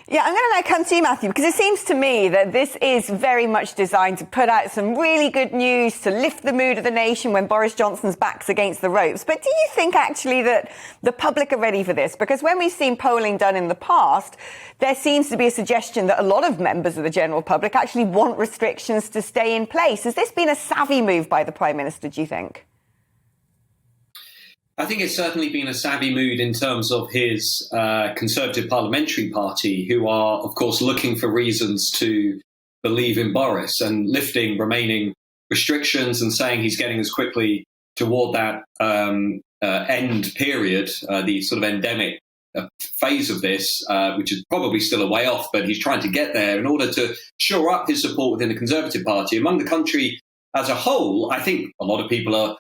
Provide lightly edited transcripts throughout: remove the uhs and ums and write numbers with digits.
Yeah, I'm going to now come to you, Matthew, because it seems to me that this is very much designed to put out some really good news, to lift the mood of the nation when Boris Johnson's back's against the ropes. But do you think actually that the public are ready for this? Because when we've seen polling done in the past, there seems to be a suggestion that a lot of members of the general public actually want restrictions to stay in place. Has this been a savvy move by the Prime Minister, do you think? I think it's certainly been a savvy move in terms of his Conservative Parliamentary Party, who are, of course, looking for reasons to believe in Boris and lifting remaining restrictions and saying he's getting as quickly toward that end period, the sort of endemic phase of this, which is probably still a way off, but he's trying to get there in order to shore up his support within the Conservative Party. Among the country as a whole, I think a lot of people are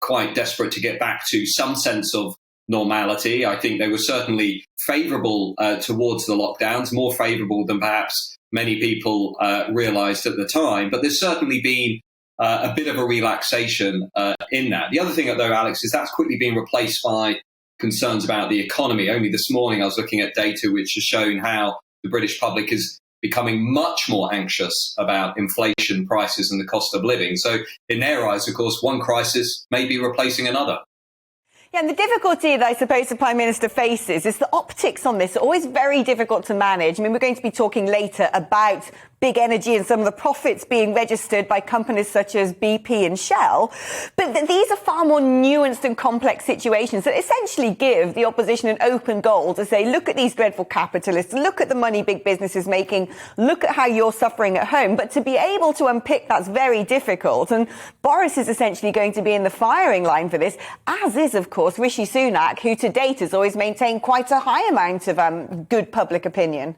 quite desperate to get back to some sense of normality. I think they were certainly favourable towards the lockdowns, more favourable than perhaps many people realised at the time. But there's certainly been a bit of a relaxation in that. The other thing, though, Alex, is that's quickly being replaced by concerns about the economy. Only this morning I was looking at data which has shown how the British public is becoming much more anxious about inflation, prices and the cost of living. So in their eyes, of course, one crisis may be replacing another. Yeah, and the difficulty that I suppose the Prime Minister faces is the optics on this are always very difficult to manage. I mean, we're going to be talking later about big energy and some of the profits being registered by companies such as BP and Shell. But these are far more nuanced and complex situations that essentially give the opposition an open goal to say, look at these dreadful capitalists, look at the money big business is making, look at how you're suffering at home. But to be able to unpick that's very difficult. And Boris is essentially going to be in the firing line for this, as is, of course, Rishi Sunak, who to date has always maintained quite a high amount of good public opinion.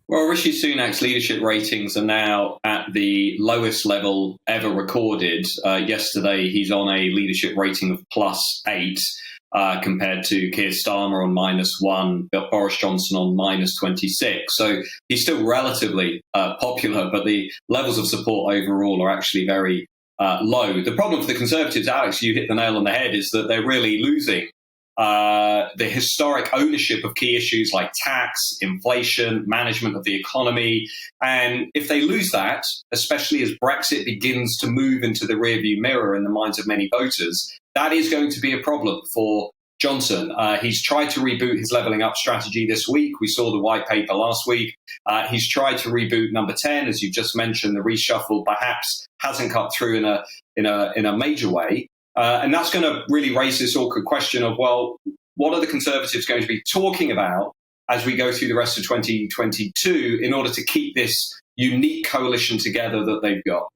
Well, Rishi Sunak's leadership ratings are now at the lowest level ever recorded. Yesterday, he's on a leadership rating of +8 compared to Keir Starmer on -1, Boris Johnson on -26. So he's still relatively popular, but the levels of support overall are actually very low. The problem for the Conservatives, Alex, you hit the nail on the head, is that they're really losing the historic ownership of key issues like tax, inflation, management of the economy. And if they lose that, especially as Brexit begins to move into the rearview mirror in the minds of many voters, that is going to be a problem for Johnson. He's tried to reboot his levelling up strategy this week. We saw the white paper last week. He's tried to reboot number 10, as you just mentioned. The reshuffle perhaps hasn't cut through in a major way. And that's going to really raise this awkward question of, well, what are the Conservatives going to be talking about as we go through the rest of 2022 in order to keep this unique coalition together that they've got?